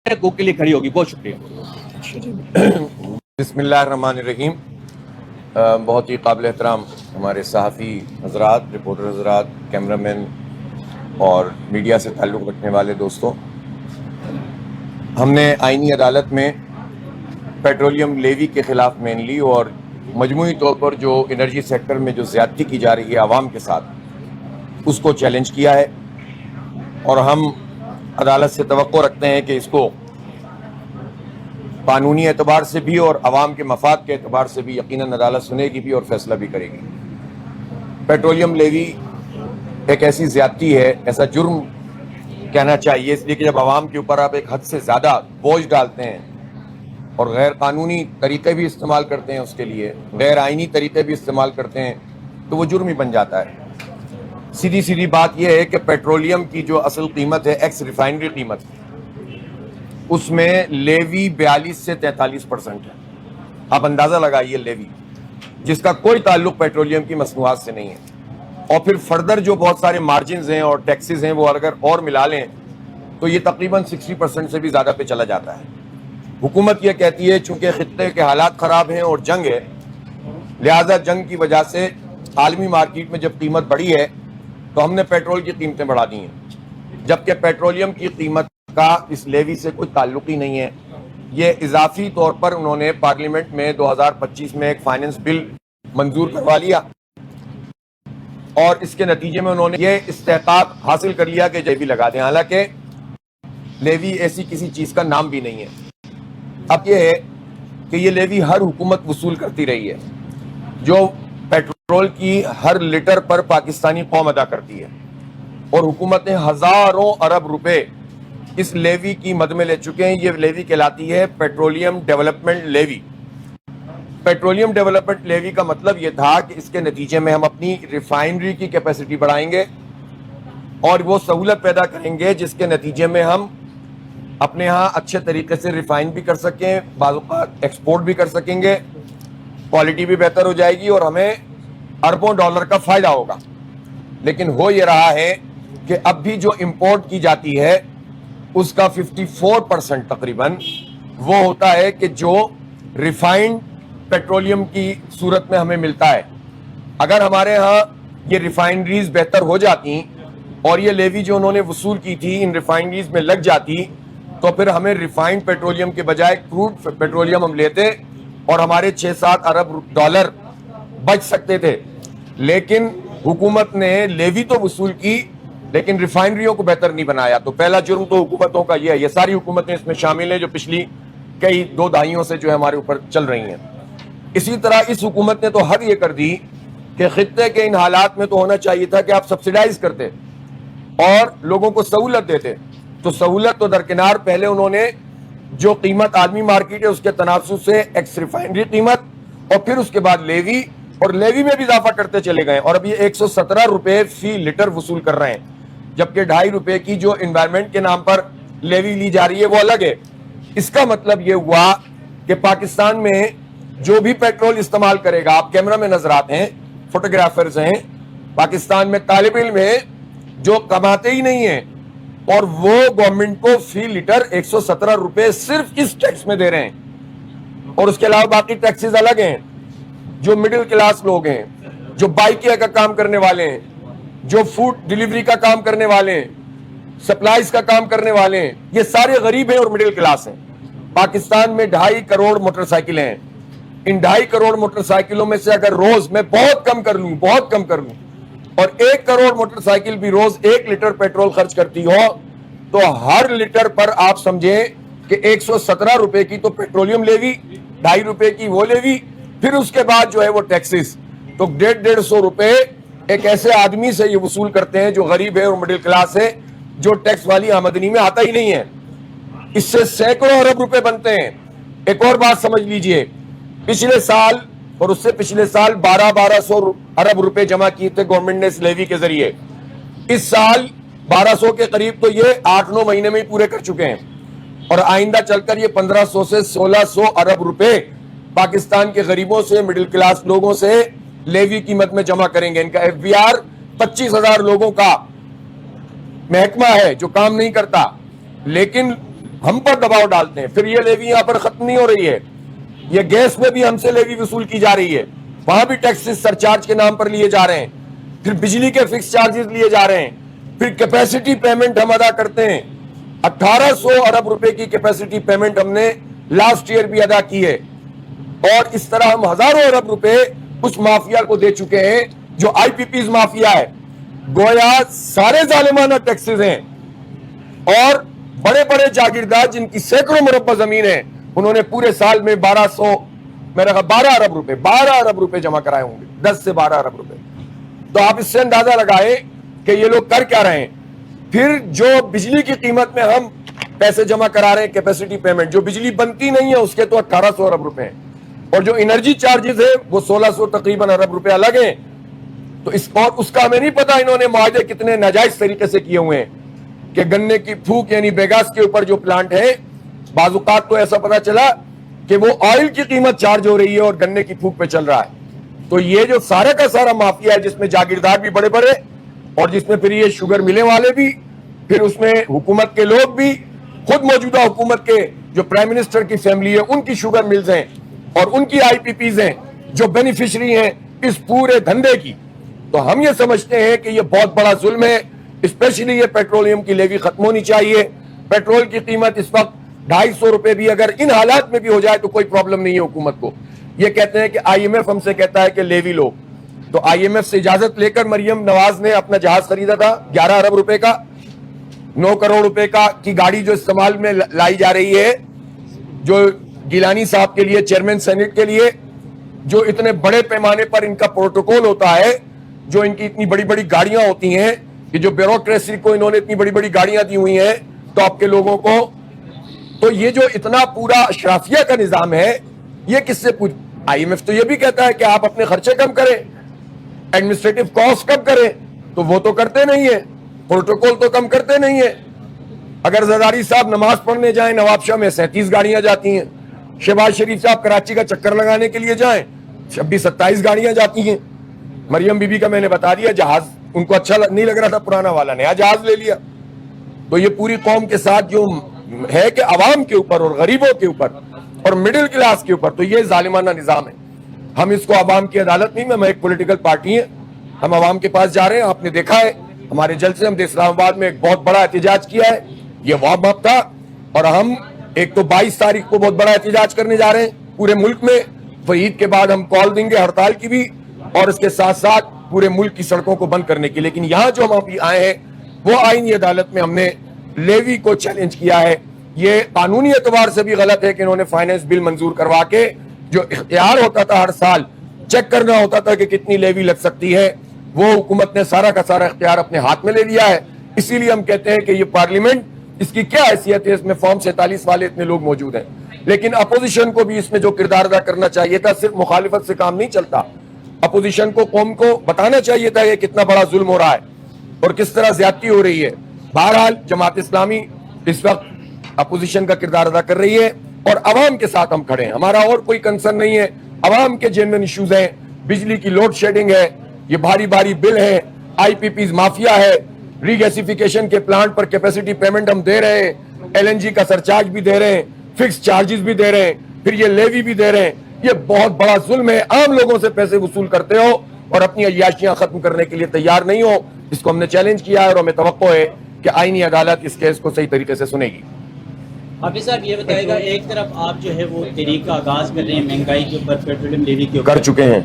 حقوق کے لیے کھڑی ہوگی. بہت شکریہ. بسم اللہ الرحمن الرحیم. بہت ہی قابل احترام ہمارے صحافی حضرات، رپورٹر حضرات، کیمرہ مین اور میڈیا سے تعلق رکھنے والے دوستوں، ہم نے آئینی عدالت میں پیٹرولیم لیوی کے خلاف مینلی اور مجموعی طور پر جو انرجی سیکٹر میں جو زیادتی کی جا رہی ہے عوام کے ساتھ، اس کو چیلنج کیا ہے، اور ہم عدالت سے توقع رکھتے ہیں کہ اس کو قانونی اعتبار سے بھی اور عوام کے مفاد کے اعتبار سے بھی یقیناً عدالت سنے گی بھی اور فیصلہ بھی کرے گی. پیٹرولیم لیوی ایک ایسی زیادتی ہے، ایسا جرم کہنا چاہیے، اس لیے کہ جب عوام کے اوپر آپ ایک حد سے زیادہ بوجھ ڈالتے ہیں اور غیر قانونی طریقے بھی استعمال کرتے ہیں، اس کے لیے غیر آئینی طریقے بھی استعمال کرتے ہیں، تو وہ جرم ہی بن جاتا ہے. سیدھی بات یہ ہے کہ پیٹرولیم کی جو اصل قیمت ہے، ایکس ریفائنری قیمت، اس میں لیوی 42 سے 43% ہے. آپ اندازہ لگائیے، لیوی جس کا کوئی تعلق پیٹرولیم کی مصنوعات سے نہیں ہے، اور پھر فردر جو بہت سارے مارجنز ہیں اور ٹیکسز ہیں، وہ اگر اور ملا لیں تو یہ تقریباً 60% سے بھی زیادہ پہ چلا جاتا ہے. حکومت یہ کہتی ہے چونکہ خطے کے حالات خراب ہیں اور جنگ ہے، لہٰذا جنگ کی وجہ سے عالمی مارکیٹ میں جب قیمت بڑھی ہے تو ہم نے پیٹرول کی قیمتیں بڑھا دی ہیں، جبکہ پیٹرولیم کی قیمت کا اس لیوی سے کوئی تعلق ہی نہیں ہے. یہ اضافی طور پر انہوں نے پارلیمنٹ میں 2025 میں ایک فائننس بل منظور کروا لیا، اور اس کے نتیجے میں انہوں نے یہ استحقاق حاصل کر لیا کہ لیوی لگا دیں، حالانکہ لیوی ایسی کسی چیز کا نام بھی نہیں ہے. اب یہ ہے کہ یہ لیوی ہر حکومت وصول کرتی رہی ہے، جو پیٹرول کی ہر لیٹر پر پاکستانی قوم ادا کرتی ہے، اور حکومتیں ہزاروں ارب روپے اس لیوی کی مد میں لے چکے ہیں. یہ لیوی کہلاتی ہے petroleum development levy. Petroleum development levy کا مطلب یہ تھا کہ اس کے نتیجے میں ہم اپنی ریفائنری کی کیپیسٹی بڑھائیں گے اور وہ سہولت پیدا کریں گے جس کے نتیجے میں ہم اپنے ہاں اچھے طریقے سے ریفائن بھی کر سکیں، بعض اوقات ایکسپورٹ بھی کر سکیں گے، کوالٹی بھی بہتر ہو جائے گی اور ہمیں اربوں ڈالر کا فائدہ ہوگا. لیکن ہو یہ رہا ہے کہ اب بھی جو امپورٹ کی جاتی ہے اس کا 54% تقریباً وہ ہوتا ہے کہ جو ریفائنڈ پیٹرولیم کی صورت میں ہمیں ملتا ہے. اگر ہمارے ہاں یہ ریفائنریز بہتر ہو جاتی اور یہ لیوی جو انہوں نے وصول کی تھی ان ریفائنریز میں لگ جاتی تو پھر ہمیں ریفائنڈ پیٹرولیم کے بجائے کروڈ پیٹرولیم ہم لیتے اور ہمارے 6-7 ارب ڈالر بچ سکتے تھے. لیکن حکومت نے لیوی تو وصول کی لیکن ریفائنریوں کو بہتر نہیں بنایا. تو پہلا جرم تو حکومتوں کا یہ ہے، یہ ساری حکومتیں اس میں شامل ہیں جو پچھلی کئی 2 دہائیوں سے جو ہے ہمارے اوپر چل رہی ہیں. اسی طرح اس حکومت نے تو حد یہ کر دی کہ خطے کے ان حالات میں تو ہونا چاہیے تھا کہ آپ سبسیڈائز کرتے اور لوگوں کو سہولت دیتے. تو سہولت تو درکنار، پہلے انہوں نے جو قیمت عالمی مارکیٹ ہے اس کے تناسب سے ایکس ریفائنری قیمت اور پھر اس کے بعد لیوی، اور لیوی میں بھی اضافہ کرتے چلے گئے، اور اب یہ 117 روپے فی لیٹر وصول کر رہے ہیں، جبکہ 2.5 روپے کی جو انوائرمنٹ کے نام پر لیوی لی جا رہی ہے وہ الگ ہے. اس کا مطلب یہ ہوا کہ پاکستان میں جو بھی پیٹرول استعمال کرے گا، آپ کیمرہ میں نظر آتے ہیں، فوٹوگرافرز ہیں، پاکستان میں طالب علم ہیں جو کماتے ہی نہیں ہیں، اور وہ گورنمنٹ کو فی لیٹر 117 روپے صرف اس ٹیکس میں دے رہے ہیں، اور اس کے علاوہ باقی ٹیکسز الگ ہیں. جو مڈل کلاس لوگ ہیں، جو بائکیا کا کام کرنے والے ہیں، جو فوڈ ڈیلیوری کا کام کرنے والے ہیں، سپلائز کا کام کرنے والے ہیں، یہ سارے غریب ہیں اور مڈل کلاس ہیں. پاکستان میں 2.5 کروڑ موٹر سائیکلیں ہیں. ان 2.5 کروڑ موٹر سائیکلوں میں سے اگر روز میں بہت کم کر لوں اور 1 کروڑ موٹر سائیکل بھی روز 1 لیٹر پیٹرول خرچ کرتی ہو تو ہر لیٹر پر آپ سمجھیں کہ 117 روپے کی تو پیٹرولیم لیوی، 2.5 روپے کی وہ لیوی، پھر اس کے بعد جو ہے وہ ٹیکسز، تو 150 روپے ایک ایسے آدمی سے یہ وصول کرتے ہیں جو غریب ہے اور مڈل کلاس ہے، جو ٹیکس والی آمدنی میں آتا ہی نہیں ہے. اس سے سینکڑوں ارب روپے بنتے ہیں. ایک اور بات سمجھ لیجئے، پچھلے سال اور اس سے پچھلے سال 1200 ارب روپے جمع کیے تھے گورنمنٹ نے اس لیوی کے ذریعے. اس سال 1200 کے قریب تو یہ 8-9 مہینے میں ہی پورے کر چکے ہیں، اور آئندہ چل کر یہ 1500 سے 1600 ارب روپے پاکستان کے غریبوں سے، مڈل کلاس لوگوں سے لیوی کی مد میں جمع کریں گے. ان کا ایف بی آر 25,000 لوگوں کا محکمہ ہے جو کام نہیں کرتا، لیکن ہم پر دباؤ ڈالتے ہیں. پھر یہ لیوی یہاں پر ختم نہیں ہو رہی ہے, یہ گیس میں بھی ہم سے لیوی وصول کی جا رہی ہے, وہاں بھی ٹیکسز سرچارج کے نام پر لیے جا رہے ہیں, پھر بجلی کے فکس چارجز لیے جا رہے ہیں, پھر کیپیسٹی پیمنٹ ہم ادا کرتے ہیں. 1800 ارب روپے کی کیپیسٹی پیمنٹ ہم نے لاسٹ ایئر بھی ادا کی ہے, اور اس طرح ہم ہزاروں ارب روپے اس مافیا کو دے چکے ہیں جو آئی پی پیز مافیا ہے. گویا سارے ظالمانہ ٹیکسز ہیں, اور بڑے بڑے جاگیردار جن کی سینکڑوں مربع زمین ہے, انہوں نے پورے سال میں 12 ارب روپے جمع کرائے ہوں گے, 10 سے 12 ارب روپے. تو آپ اس سے اندازہ لگائیں کہ یہ لوگ کر کیا رہے ہیں. پھر جو بجلی کی قیمت میں ہم پیسے جمع کرا رہے ہیں, کیپیسٹی پیمنٹ, جو بجلی بنتی نہیں ہے اس کے تو 1800 ارب روپے ہیں, اور جو انرجی چارجز ہے وہ 1600 تقریباً ارب روپے الگ ہیں. تو اس کا ہمیں نہیں پتا انہوں نے معاہدے کتنے ناجائز طریقے سے کیے ہوئے ہیں, کہ گنے کی پھوک یعنی بیگاس کے اوپر جو پلانٹ ہے, بعض اوقات تو ایسا پتا چلا کہ وہ آئل کی قیمت چارج ہو رہی ہے اور گنے کی پھوک پہ چل رہا ہے. تو یہ جو سارا کا سارا مافیا ہے, جس میں جاگیردار بھی بڑے بڑے, اور جس میں پھر یہ شوگر ملے والے بھی, پھر اس میں حکومت کے لوگ بھی, خود موجودہ حکومت کے جو پرائم منسٹر کی فیملی ہے ان کی شوگر ملز ہیں, اور ان کی آئی پی پیز ہیں جو بینیفیشری ہیں اس پورے دھندے کی. تو ہم یہ سمجھتے ہیں کہ یہ بہت بڑا ظلم ہے, اسپیشلی یہ پیٹرولیم کی لیوی ختم ہونی چاہیے. پیٹرول کی قیمت اس وقت 250 روپے بھی اگر ان حالات میں بھی ہو جائے تو کوئی پرابلم نہیں ہے حکومت کو. یہ کہتے ہیں کہ آئی ایم ایف ہم سے کہتا ہے کہ لیوی لو, تو آئی ایم ایف سے اجازت لے کر مریم نواز نے اپنا جہاز خریدا تھا 11 ارب روپے کا, 9 کروڑ روپے کا کی گاڑی جو استعمال میں لائی جا رہی ہے, جو گیلانی صاحب کے لیے, چیئرمین سینٹ کے لیے, جو اتنے بڑے پیمانے پر ان کا پروٹوکول ہوتا ہے, جو ان کی اتنی بڑی بڑی گاڑیاں ہوتی ہیں, کہ جو بیوروکریسی کو انہوں نے اتنی بڑی بڑی گاڑیاں دی ہوئی ہیں تو آپ کے لوگوں کو, تو یہ جو اتنا پورا اشرافیہ کا نظام ہے یہ کس سے پوچھ. آئی ایم ایف تو یہ بھی کہتا ہے کہ آپ اپنے خرچے کم کریں, ایڈمنسٹریٹو کاسٹ کم کریں, تو وہ تو کرتے نہیں ہیں, پروٹوکول تو کم کرتے نہیں ہیں. اگر زرداری صاحب نماز پڑھنے جائیں نواب شاہ میں 37 گاڑیاں جاتی ہیں, شہباز شریف صاحب کراچی کا چکر لگانے کے لیے جائیں 26-27 گاڑیاں جاتی ہیں. مریم بی بی کا میں نے بتا دیا, جہاز ان کو اچھا نہیں لگ رہا تھا پرانا والا, نیا جہاز لے لیا. تو یہ پوری قوم کے ساتھ جو ہے کہ عوام کے اوپر اور غریبوں کے اوپر اور مڈل کلاس کے اوپر, تو یہ ظالمانہ نظام ہے. ہم اس کو عوام کی عدالت نہیں, ہم ایک پولیٹیکل پارٹی ہیں, ہم عوام کے پاس جا رہے ہیں. آپ نے دیکھا ہے ہمارے جلسے, ہم نے اسلام آباد میں ایک بہت بڑا احتجاج کیا ہے, یہ وارم اپ تھا, اور ہم ایک تو 22 تاریخ کو بہت بڑا احتجاج کرنے جا رہے ہیں پورے ملک میں. عید کے بعد ہم کال دیں گے ہڑتال کی بھی, اور اس کے ساتھ ساتھ پورے ملک کی سڑکوں کو بند کرنے کی. لیکن یہاں جو ہم ابھی آئے ہیں وہ آئینی عدالت میں ہم نے لیوی کو چیلنج کیا ہے. یہ قانونی اعتبار سے بھی غلط ہے کہ انہوں نے فائنینس بل منظور کروا کے جو اختیار ہوتا تھا ہر سال چیک کرنا ہوتا تھا کہ کتنی لیوی لگ سکتی ہے, وہ حکومت نے سارا کا سارا اختیار اپنے ہاتھ میں لے لیا ہے. اسی لیے ہم کہتے ہیں کہ یہ پارلیمنٹ, اس کی کیا حیثیت ہے, اس میں فارم 47 والے اتنے لوگ موجود ہیں. لیکن اپوزیشن کو بھی اس میں جو کردار ادا کرنا چاہیے تھا, صرف مخالفت سے کام نہیں چلتا. اپوزیشن کو قوم کو بتانا چاہیے تھا کہ کتنا بڑا ظلم ہو رہا ہے اور کس طرح زیادتی ہو رہی ہے. بہرحال جماعت اسلامی اس وقت اپوزیشن کا کردار ادا کر رہی ہے, اور عوام کے ساتھ ہم کھڑے ہیں. ہمارا اور کوئی کنسرن نہیں ہے, عوام کے جینوئن ایشوز ہیں, بجلی کی لوڈ شیڈنگ ہے, یہ بھاری بھاری بل ہے, آئی پی پیز مافیا ہے, ری گیسیفیکیشن کے پلانٹ پر کیپیسٹی پیمنٹ ہم دے رہے ہیں, ایل این جی کا سرچارج بھی دے رہے ہیں, فکس چارجز بھی دے رہے ہیں, پھر یہ لیوی بھی دے رہے ہیں. یہ بہت بڑا ظلم ہے. عام لوگوں سے پیسے وصول کرتے ہو اور اپنی عیاشیاں ختم کرنے کے لیے تیار نہیں ہو. اس کو ہم نے چیلنج کیا ہے, اور ہمیں توقع ہے کہ آئینی عدالت اس کیس کو صحیح طریقے سے سنے گی. حافظ صاحب یہ بتائے گا, ایک طرف آپ جو ہے وہ تحریک کا آغاز کر رہے ہیں مہنگائی کے اوپر, پیٹرولیم لیوی کے اوپر کر چکے ہیں.